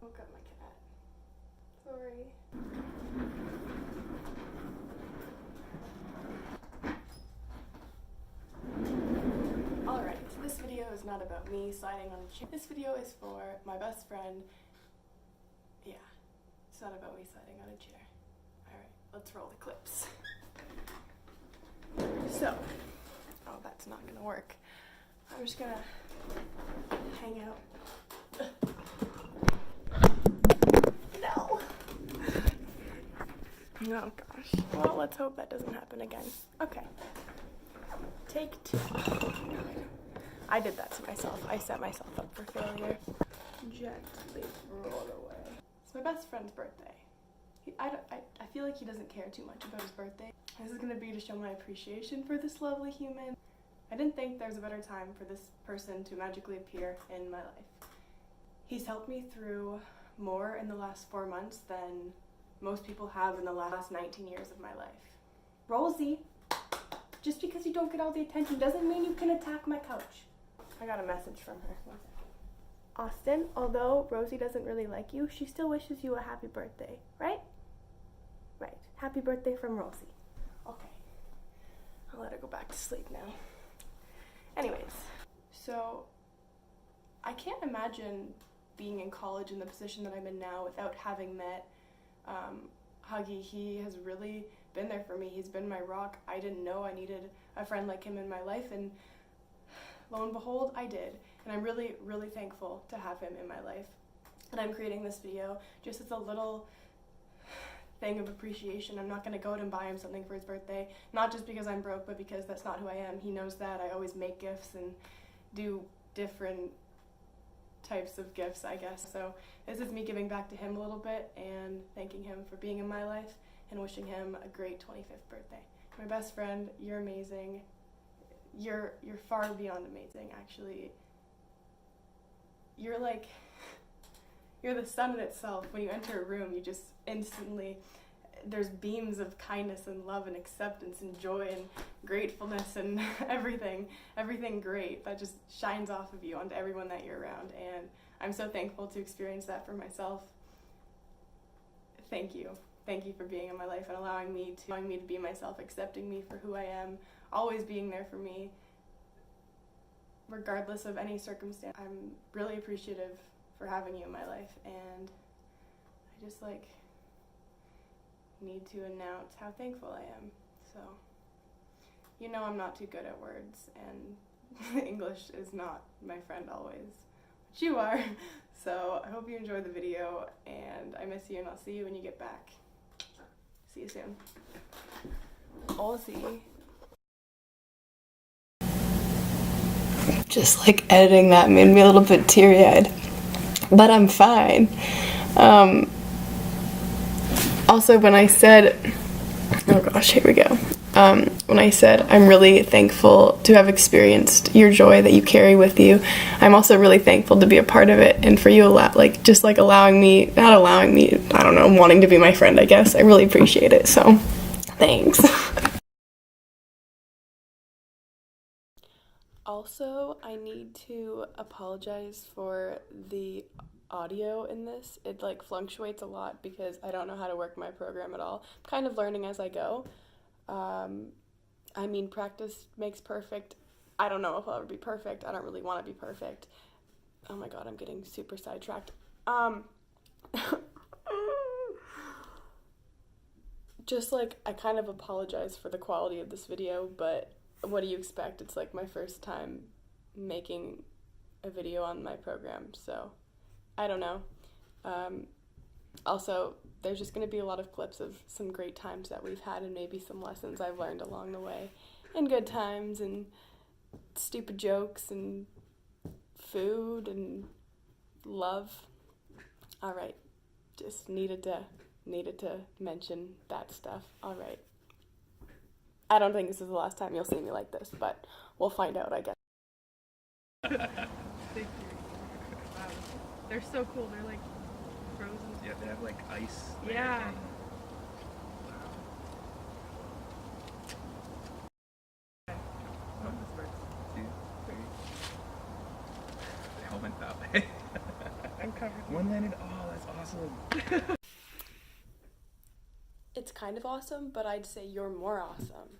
Woke up my cat. Sorry. Alright, so this video is not about me sliding on a chair. This video is for my best friend. Yeah, it's not about me sliding on a chair. Alright, let's roll the clips. So, oh, that's not gonna work. I'm just gonna hang out. No! Oh gosh. Well, let's hope that doesn't happen again. Okay. Take 2. I did that to myself. I set myself up for failure. Gently roll away. It's my best friend's birthday. I feel like he doesn't care too much about his birthday. This is gonna be to show my appreciation for this lovely human. I didn't think there was a better time for this person to magically appear in my life. He's helped me through more in the last 4 months than most people have in the last 19 years of my life. Rosie, just because you don't get all the attention doesn't mean you can attack my couch. I got a message from her. Austin, although Rosie doesn't really like you, she still wishes you a happy birthday, right? Right. Happy birthday from Rosie. Okay. I'll let her go back to sleep now. Anyways, so I can't imagine being in college in the position that I'm in now without having met Huggy. He has really been there for me. He's been my rock. I didn't know I needed a friend like him in my life, and lo and behold, I did. And I'm really, really thankful to have him in my life. And I'm creating this video just as a little thing of appreciation. I'm not going to go out and buy him something for his birthday, not just because I'm broke, but because that's not who I am. He knows that. I always make gifts and do different types of gifts, I guess. So this is me giving back to him a little bit and thanking him for being in my life and wishing him a great 25th birthday. My best friend, you're amazing. You're far beyond amazing, actually. You're the sun in itself. When you enter a room, you just instantly, there's beams of kindness and love and acceptance and joy and gratefulness and everything great that just shines off of you onto everyone that you're around. And I'm so thankful to experience that for myself. Thank you. Thank you for being in my life and allowing me to be myself, accepting me for who I am, always being there for me, regardless of any circumstance. I'm really appreciative for having you in my life, and I just need to announce how thankful I am. So, you know I'm not too good at words, and English is not my friend always, but you are. So I hope you enjoyed the video, and I miss you, and I'll see you when you get back. See you soon. Aussie. Just editing that made me a little bit teary-eyed, but I'm fine. Also, when I said, oh gosh, here we go. When I said I'm really thankful to have experienced your joy that you carry with you, I'm also really thankful to be a part of it, and for you allowing me, I don't know, wanting to be my friend, I guess. I really appreciate it, so thanks. Also, I need to apologize for the audio in this. It fluctuates a lot because I don't know how to work my program at all. I'm kind of learning as I go. I mean, practice makes perfect. I don't know if I'll ever be perfect. I don't really want to be perfect. Oh my god, I'm getting super sidetracked. Just I kind of apologize for the quality of this video, but what do you expect? It's my first time making a video on my program, so I don't know. Also, there's just going to be a lot of clips of some great times that we've had and maybe some lessons I've learned along the way, and good times and stupid jokes and food and love. Alright, just needed to mention that stuff. Alright. I don't think this is the last time you'll see me like this, but we'll find out, I guess. Wow. They're so cool. They're like frozen. Yeah, they have like ice. Yeah. They all went that way. I'm covered. One landed. Oh, that's awesome. It's kind of awesome, but I'd say you're more awesome.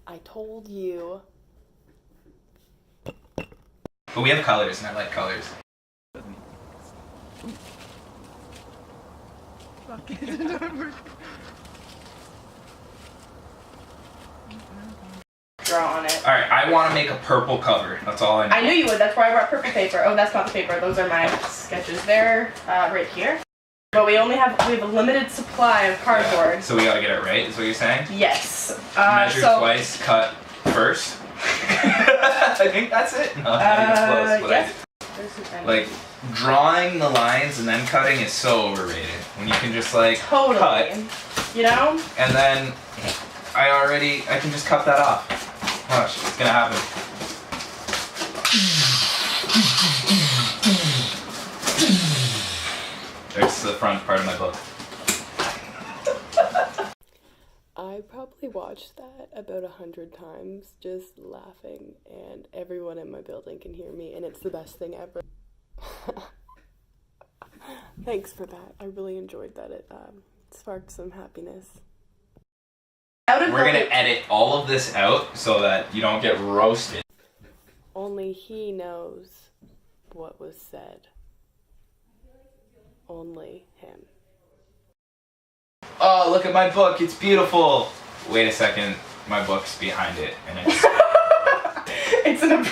I told you. But we have colors, and I like colors. Fuck it. Draw on it. All right, I want to make a purple cover. That's all I know. I knew you would. That's why I brought purple paper. Oh, that's not the paper. Those are my sketches. They're right here. But we have a limited supply of cardboard. Yeah, so we gotta get it right, is what you're saying? Yes. Measure twice, cut first. I think that's it. No, I think it's close. Yes. Like, drawing the lines and then cutting is so overrated. When you can just like Totally. cut, You know? and then I can just cut that off. Watch, it's gonna happen. There's the front part of my book. I probably watched that about 100 times, just laughing, and everyone in my building can hear me, and it's the best thing ever. Thanks for that. I really enjoyed that. It sparked some happiness. We're gonna edit all of this out so that you don't get roasted. Only he knows what was said. Only him. Oh, look at my book, it's beautiful. Wait a second, my book's behind it, and it's It's in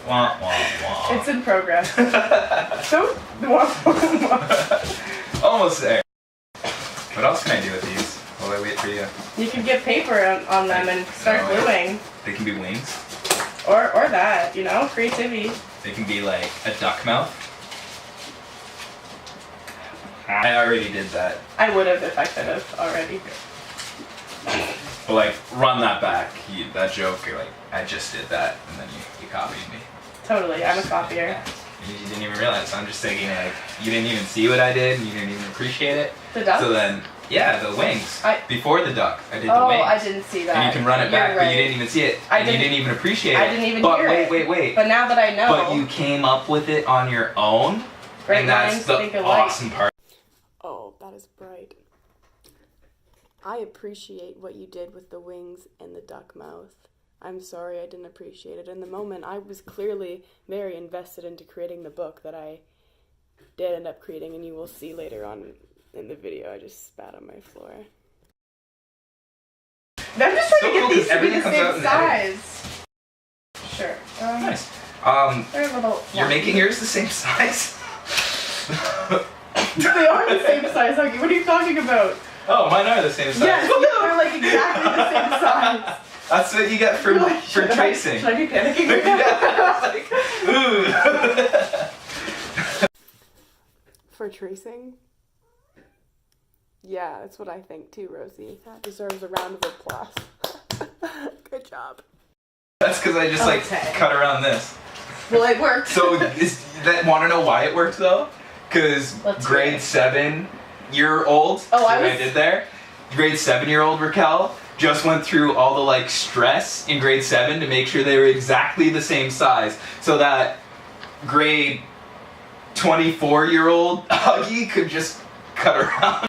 wah, wah, wah. It's in progress. So Almost there. What else can I do with these while I wait for you? you can get paper on them and start No, gluing. They can be wings. Or that, you know, creativity. They can be like a duck mouth. I already did that. I would have if I could have already. But like, run that back. That joke, you're like, I just did that, and then you copied me. Totally, I'm a copier. Yeah. You didn't even realize. So I'm just thinking like, you didn't even see what I did, and you didn't even appreciate it. The duck? So then, yeah, the wings. Before the duck, I did the Oh, wings. I didn't see that. And you can run it back, You're but right. you didn't even see it. I And you didn't- didn't even appreciate it. I didn't even but hear it. Wait. But now that I know. But you came up with it on your own, Great and that's minds the think alike. awesome part. Oh, that is bright. I appreciate what you did with the wings and the duck mouth. I'm sorry I didn't appreciate it in the moment. I was clearly very invested into creating the book that I did end up creating, and you will see later on in the video. I just spat on my floor. I'm just trying to So cool, get these 'cause to be everything the comes out same in the size. Sure. Nice. They're a little. You're making yours the same size? They are the same size, Huggy. What are you talking about? Oh, mine are the same size. Yes, they're like exactly the same size. That's what you get for, You're like, for should tracing. Should I be panicking right now? Yeah, it's like, ooh. For tracing? Yeah, that's what I think too, Rosie. That deserves a round of applause. Good job. That's because I just like Okay. cut around this. Well, it worked. So, want to know why it worked though? Because Let's hear grade it. 7-year-old, Oh, see I what I was- did there? Grade 7-year-old Raquel just went through all the like stress in grade 7 to make sure they were exactly the same size, so that grade 24-year-old Huggy could just cut around.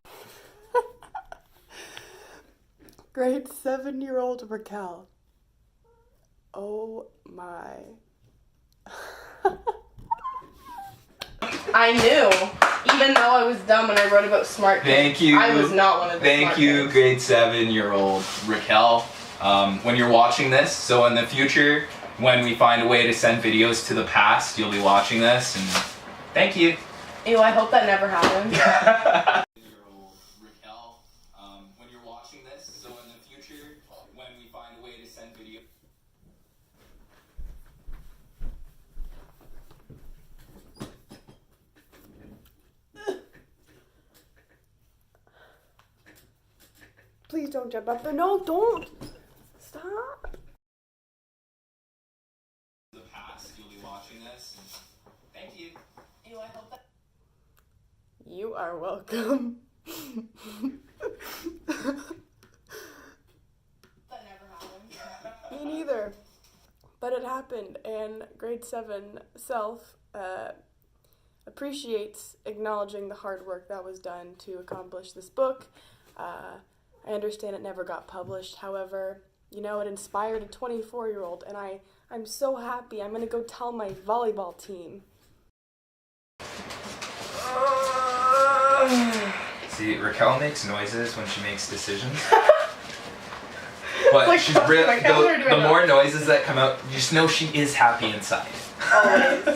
Grade 7-year-old Raquel. Oh my. I knew, even though I was dumb when I wrote about smart kids. Thank you. I was not one of the Thank smart you, kids. grade 7-year-old Raquel. When you're watching this, so in the future, when we find a way to send videos to the past, you'll be watching this, and thank you. Ew, I hope that never happens. Raquel, when you're watching this, so in the future, when we find a way to send videos. Please don't jump up there. No, don't. Stop. The past, you'll be watching this. Thank you. Ew, I hope that. You are welcome. That never happened. Me neither. But it happened, and grade 7 self appreciates acknowledging the hard work that was done to accomplish this book. I understand it never got published. However, you know, it inspired a 24-year-old, and I'm so happy. I'm going to go tell my volleyball team. See, Raquel makes noises when she makes decisions. But Like, she's like how we're doing the that. more noises that come out, you just know she is happy inside. Always.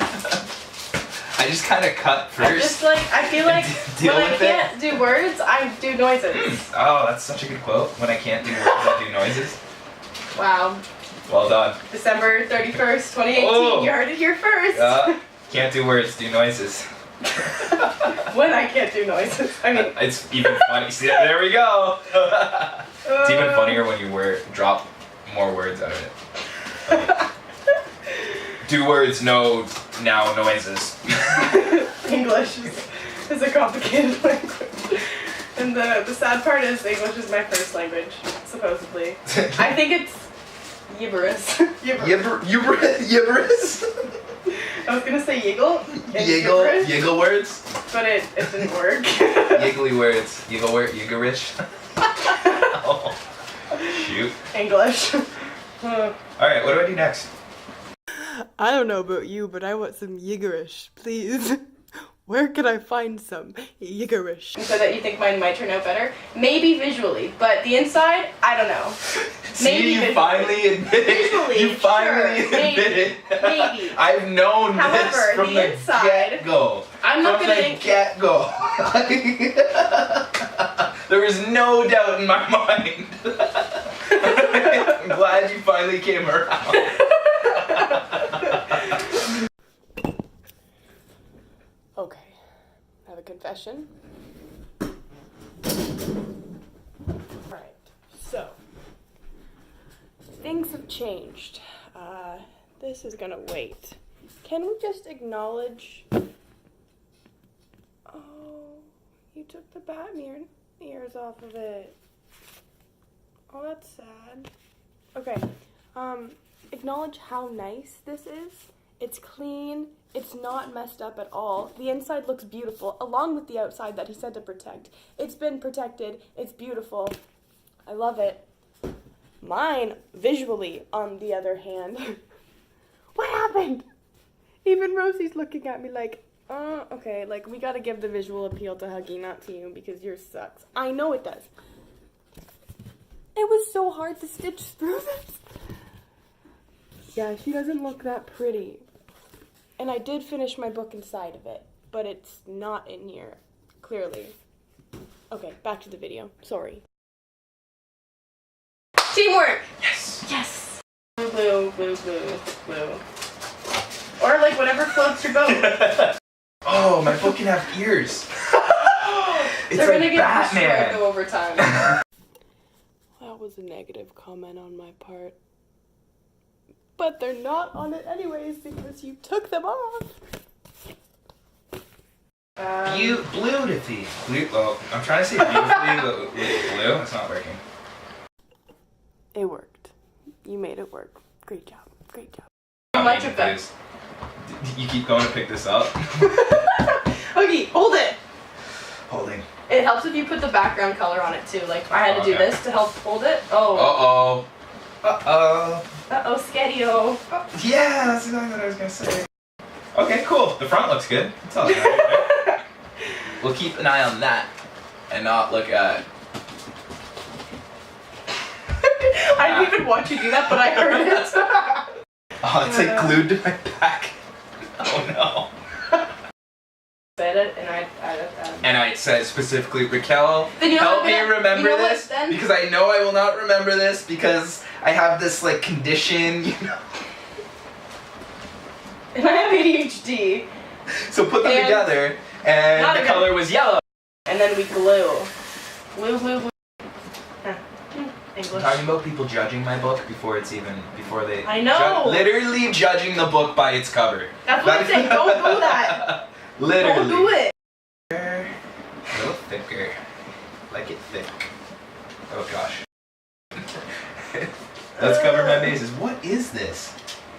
I just kind of cut I first. just like, I feel like Deal when I with it. can't do words, I do noises. Oh, that's such a good quote. When I can't do words, I do noises. Wow. Well done. December 31st, 2018. Oh. You heard it here first. Can't do words, do noises. When I can't do noises. I mean, It's even funny. See, there we go. It's even funnier when you drop more words out of it. Like, do words, no, now noises. English is a complicated language. And the sad part is English is my first language, supposedly. I think it's gibberish. Yibberish? I was gonna say yiggle. and Yiggle, gibberish, yiggle words? but it didn't work. Yiggly words. Yiggle word, yiggerish. Oh, shoot. English. Alright, what do I do next? I don't know about you, but I want some yiggerish, please. Where can I find some yiggerish? So that you think mine might turn out better? Maybe visually, but the inside, I don't know. Maybe See, you visually. finally admit it. Visually, You finally sure, admit maybe, it. maybe. I've known However, this from the inside- get-go. I'm not From gonna the think. get-go. There was no doubt in my mind. I'm glad you finally came around. Okay, I have a confession. Alright, so, things have changed. This is gonna wait. Can we just acknowledge... Oh, you took the Batman ears off of it. Oh, that's sad. Okay, acknowledge how nice this is. It's clean, it's not messed up at all. The inside looks beautiful, along with the outside that he said to protect. It's been protected, it's beautiful. I love it. Mine, visually, on the other hand. What happened? Even Rosie's looking at me like, okay, like, we gotta give the visual appeal to Huggy, not to you, because yours sucks. I know it does. It was so hard to stitch through this. Yeah, she doesn't look that pretty. And I did finish my book inside of it, but it's not in here, clearly. Okay, back to the video. Sorry. Teamwork! Yes. Yes! Blue, blue, blue, blue, blue. Or like whatever floats your boat. Oh, my book can have ears. It's They're like gonna get destroyed Batman. though over time. That was a negative comment on my part. But they're not on it anyways because you took them off. Beautifully. Well, I'm trying to say beautifully, but with blue, it's not working. It worked. You made it work. Great job. Great job. Much of that. You keep going to pick this up. Okay, hold it! Holding. It helps if you put the background color on it too. Like, I had to do Okay. this to help hold it. Oh. Uh-oh. Uh-oh. Uh-oh, Scadio. Yeah, that's exactly what I was gonna say. Okay, cool. The front looks good. That's all right. We'll keep an eye on that and not look at... I didn't even watch you do that, but I heard it. Oh, it's like glued to my back. Oh no. Said it, and I And I said specifically, Raquel, Then you know help what, me then- remember you know what, this then? because I know I will not remember this because I have this like condition, you know. and I have ADHD. So put them And- together, and Not the a good- color was yellow. And then we glue. Glue, glue, glue. Huh. English. Talking about people judging my book before they. I know. Literally judging the book by its cover. That's what I'm saying. Don't do that. Literally. Don't do it. A little thicker. Like it thick. Oh gosh. Let's cover my bases. What is this?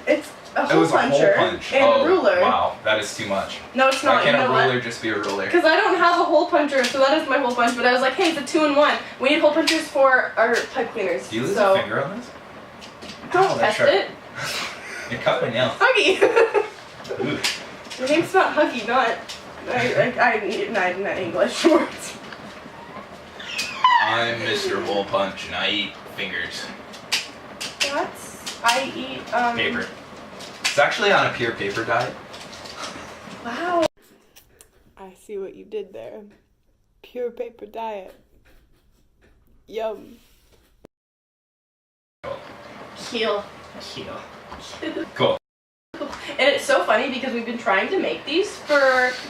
It's a It hole was a hole puncher punch. and a ruler. Wow, that is too much. No, it's Why not. can't You a know ruler what? just be a ruler? Because I don't have a hole puncher, so that is my hole punch. But I was like, hey, it's a 2-in-1. We need hole punchers for our pipe cleaners. Do you lose so a finger on this? don't Ow, that test sharp. it. It cut my nail. Huggy. Ooh. Your name's not Huggy, not. I need not English words. I'm Mr. Hole Punch and I eat fingers. I eat Paper. It's actually on a pure paper diet. Wow. I see what you did there. Pure paper diet. Yum. Heel. Heel. Cool. And it's so funny because we've been trying to make these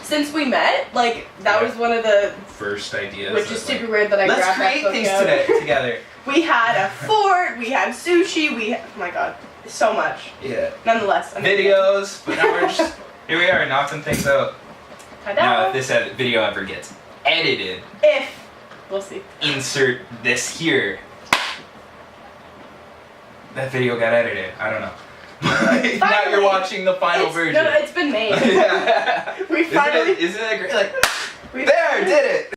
since we met. Like that was one of the First ideas. which is super weird that I Let's grabbed that create book things out. today together. We had a fort, we had sushi, oh my god, so much. Yeah. Nonetheless, Videos, but now we're just here. We are knocking things out. Ta-da. Now, if this video ever gets edited, We'll see. insert this here. That video got edited. I don't know. Now Finally. you're watching the final version. No, it's been made. Yeah. We finally. Isn't it great? Like, we there, did it.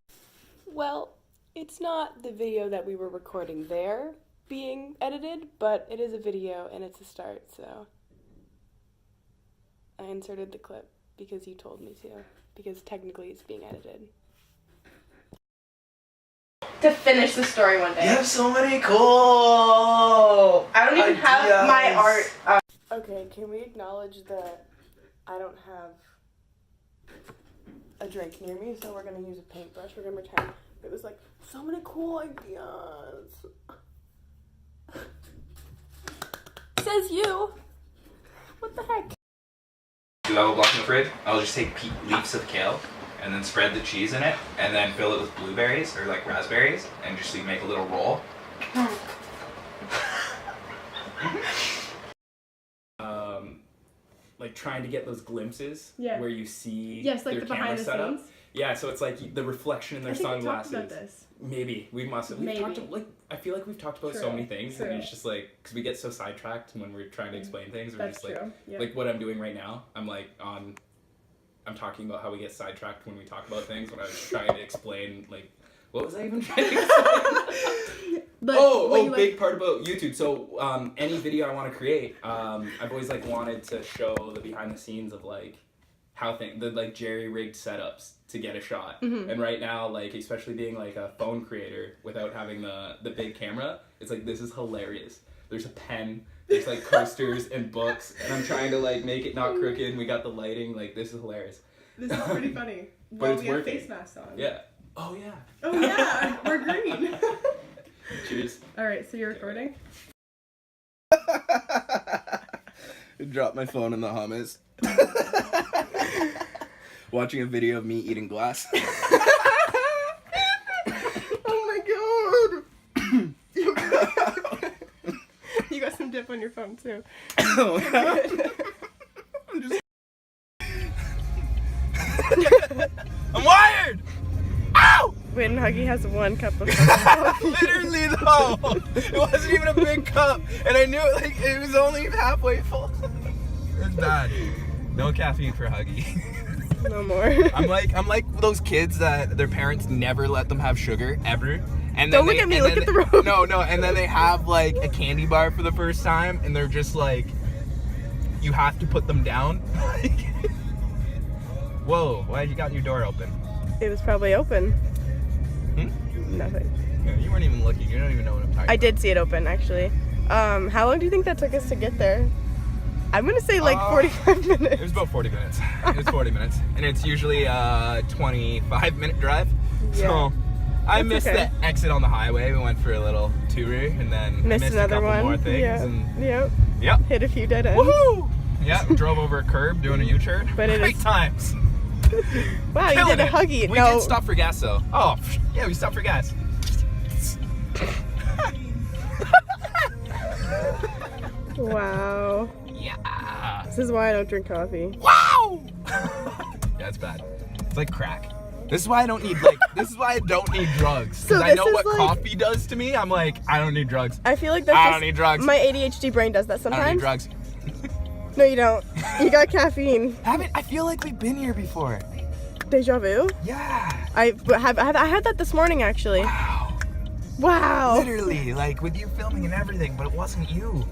Well, it's not the video that we were recording there being edited, but it is a video and it's a start, so I inserted the clip because you told me to, because technically it's being edited. To finish the story one day. You have so many cool. I don't even have my art. Okay, can we acknowledge that I don't have a drink near me, so we're gonna use a paintbrush. We're gonna pretend it was like so many cool ideas. Says you. What the heck? Do you have a block in the fridge? I'll just take leaves of kale and then spread the cheese in it and then fill it with blueberries or like raspberries and just make a little roll. Like trying to get those glimpses Yeah. where you see Yes, like their the camera behind the setup. scenes. Yeah, so it's like the reflection in their I think we sunglasses. talked about this. Maybe we must have. Maybe. I feel like we've talked about so True, many things, true. and it's just like because we get so sidetracked when we're trying to explain things. We're That's just like true. Yeah. like what I'm doing right now. I'm talking about how we get sidetracked when we talk about things. When I was trying to explain like what was I even trying to explain? Big part about YouTube. So any video I want to create, I've always like wanted to show the behind the scenes of like how the like jerry rigged setups to get a shot. Mm-hmm. And right now, like especially being like a phone creator without having the big camera, it's like this is hilarious. There's a pen, there's like coasters and books, and I'm trying to like make it not crooked. We got the lighting, like this is hilarious. This is pretty funny. But it's we have working. face masks on. Yeah. Oh yeah. Oh yeah, we're green. Cheers. All right, so you're recording. Drop my phone in the hummus. Watching a video of me eating glass. Oh my god! You got some dip on your phone too. Oh, I'm just. I'm wired! Ow! Wait, and Huggy has 1 cup of Literally though! It wasn't even a big cup, and I knew it, like it was only halfway full. It's bad. No caffeine for Huggy. No more. I'm like those kids that their parents never let them have sugar ever. And Don't then look at me, look at the road. No, and then they have like a candy bar for the first time, and they're just like, you have to put them down. Whoa! Why you got your door open? It was probably open. Hmm? Nothing. Yeah, you weren't even looking. You don't even know what I'm talking about. I did see it open actually. How long do you think that took us to get there? I'm gonna say like 45 minutes. It was about 40 minutes. It was 40 minutes, and it's usually a 25-minute drive. Yeah. So I That's missed okay. the exit on the highway. We went for a little tour, and then Missed missed another a couple one. more things. Yeah. And Yep. yep. Hit a few dead ends. Woohoo! Yeah, drove over a curb doing a U-turn. But it Great is- times. Wow, you Killing did a it. Huggy. We No. did stop for gas though. Oh, yeah, we stopped for gas. Wow. Yeah. This is why I don't drink coffee. Wow. Yeah, it's bad. It's like crack. This is why I don't need this is why I don't need drugs. So Because I this know is what like- coffee does to me. I'm like, I don't need drugs. I feel like that's I just, don't need drugs. my ADHD brain does that I don't sometimes. need drugs. No, you don't. You got caffeine. I feel like we've been here before. Deja vu. Yeah. I had that this morning actually. Wow. Wow. Literally, like with you filming and everything, but it wasn't you.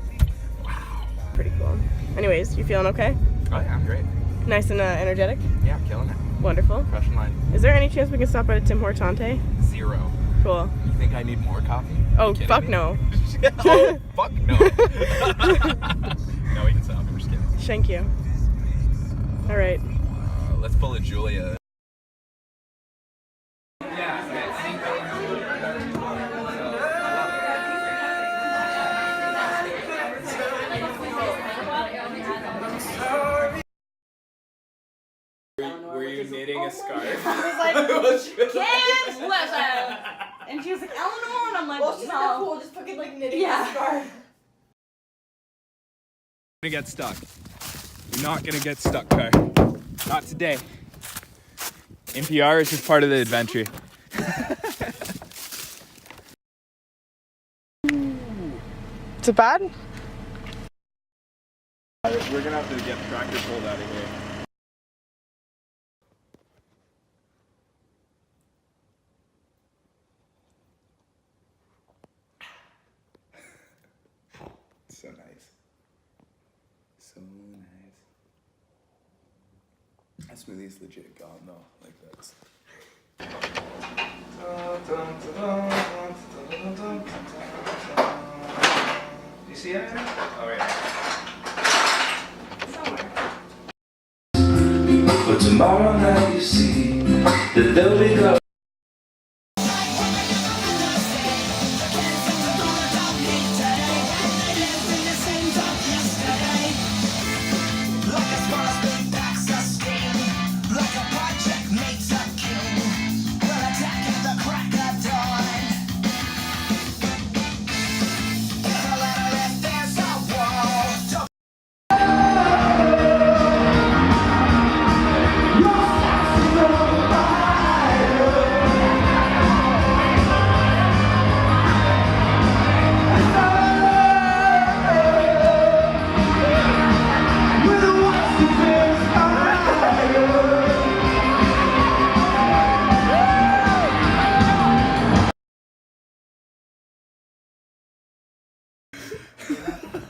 Wow. Pretty cool. Anyways, you feeling okay? Oh yeah, I'm great. Nice and energetic. Yeah, I'm killing it. Wonderful. Crushing line. Is there any chance we can stop by a Tim Hortons? 0. Cool. You think I need more coffee? Oh, You kidding fuck me? no. Oh, fuck no. No, we can stop. We're just kidding. Thank you. All right. Let's pull a Julia. Were you knitting a scarf? I was like, Kim, listen. And she was like, Eleanor, and I'm like, no. just fucking like knitting Yeah. scarf. Gonna get stuck. You're not gonna get stuck, Car. Not today. NPR is just part of the adventure. Is it bad? We're gonna have to get the tractor pulled out of here. So nice. So nice. That smoothie's legit gone though. Like that's. Do you see it? All right. But tomorrow night you see that there'll be God.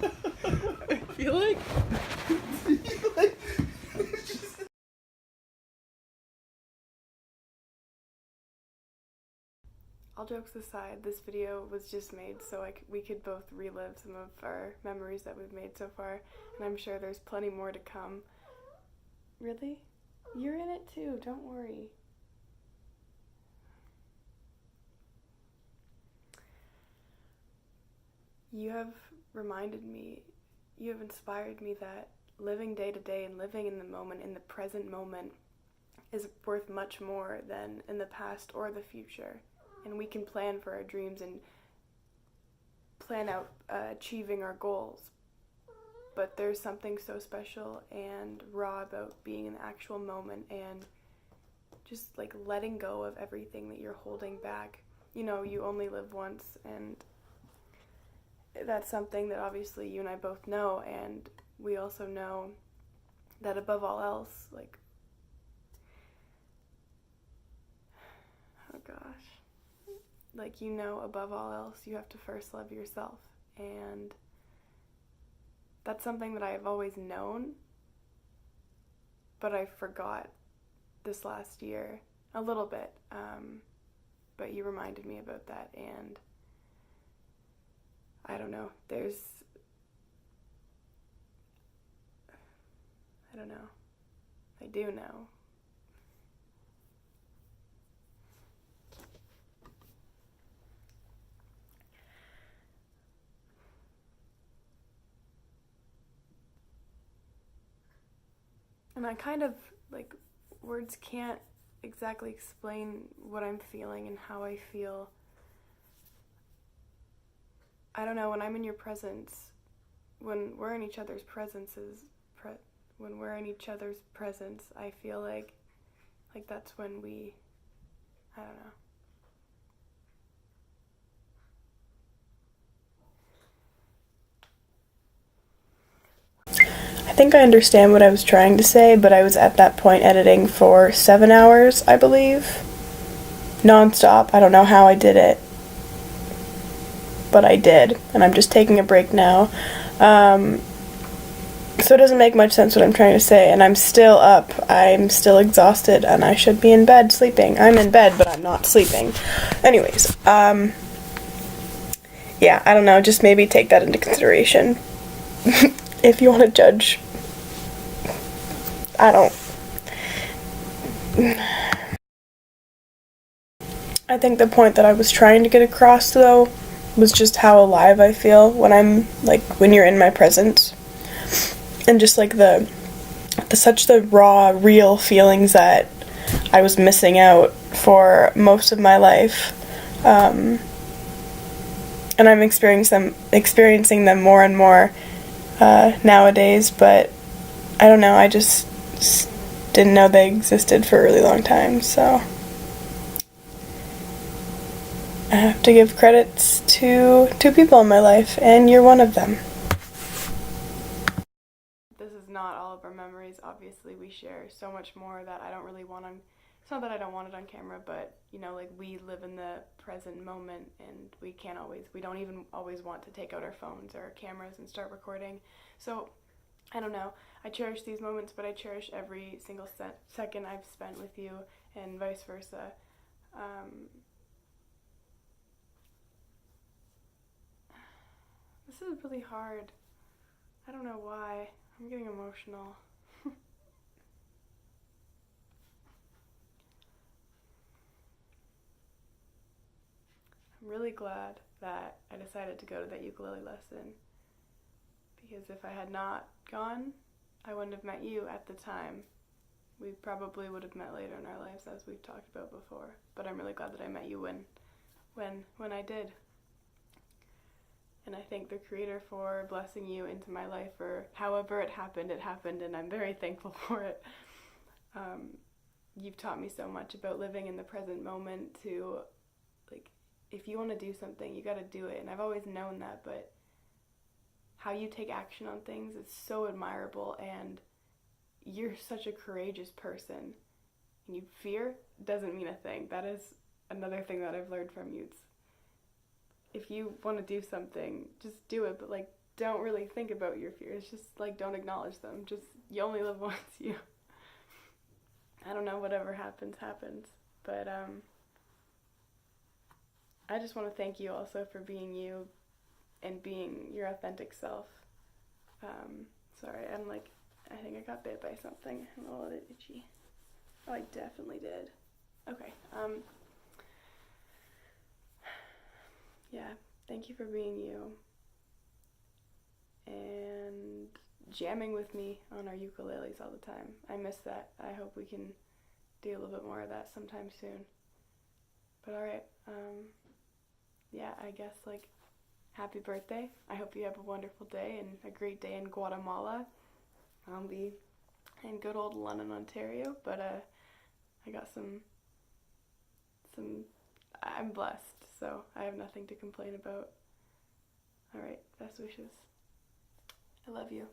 I feel like All jokes aside, this video was just made so we could both relive some of our memories that we've made so far, and I'm sure there's plenty more to come. Really? You're in it too, don't worry. You have reminded me, you have inspired me that living day to day and living in the moment, in the present moment, is worth much more than in the past or the future. And we can plan for our dreams and plan out achieving our goals. But there's something so special and raw about being in the actual moment and just like letting go of everything that you're holding back. You know, you only live once, and that's something that obviously you and I both know, and we also know that above all else, like, oh gosh, like, you know, above all else, you have to first love yourself, and that's something that I've always known, but I forgot this last year a little bit, but you reminded me about that, and I don't know, I don't know, I do know. And I kind of, like, words can't exactly explain what I'm feeling and how I feel. I don't know, when I'm in your presence, when we're in each other's when we're in each other's presence, I feel like that's when we, I don't know. I think I understand what I was trying to say, but I was at that point editing for 7 hours, I believe. Non-stop. I don't know how I did it, but I did, and I'm just taking a break now. So it doesn't make much sense what I'm trying to say, and I'm still up. I'm still exhausted, and I should be in bed sleeping. I'm in bed, but I'm not sleeping. Anyways, yeah, I don't know, just maybe take that into consideration. If you want to judge, I think the point that I was trying to get across, though, was just how alive I feel when you're in my presence. And just like the raw, real feelings that I was missing out for most of my life. And I'm experiencing them more and more nowadays, but I don't know, I just didn't know they existed for a really long time, so I have to give credits to 2 people in my life, and you're one of them. This is not all of our memories. Obviously, we share so much more that I don't really want on. It's not that I don't want it on camera, but we live in the present moment, and we don't even always want to take out our phones or our cameras and start recording. So, I don't know. I cherish these moments, but I cherish every single second I've spent with you, and vice versa. This is really hard. I don't know why. I'm getting emotional. I'm really glad that I decided to go to that ukulele lesson, because if I had not gone, I wouldn't have met you at the time. We probably would have met later in our lives, as we've talked about before, but I'm really glad that I met you when I did. And I thank the Creator for blessing you into my life, or however it happened, and I'm very thankful for it. You've taught me so much about living in the present moment, to, if you want to do something, you got to do it, and I've always known that, but how you take action on things is so admirable, and you're such a courageous person. And fear doesn't mean a thing. That is another thing that I've learned from you. If you want to do something, just do it, but don't really think about your fears. Just don't acknowledge them. Just, you only live once. I don't know, whatever happens, but I just want to thank you also for being you and being your authentic self. Sorry, I think I got bit by something. I'm a little bit itchy. Oh, I definitely did. Okay, yeah, thank you for being you and jamming with me on our ukuleles all the time. I miss that. I hope we can do a little bit more of that sometime soon. But alright, yeah, I guess happy birthday. I hope you have a wonderful day and a great day in Guatemala. I'll be in good old London, Ontario, but I got I'm blessed, so I have nothing to complain about. Alright, best wishes. I love you.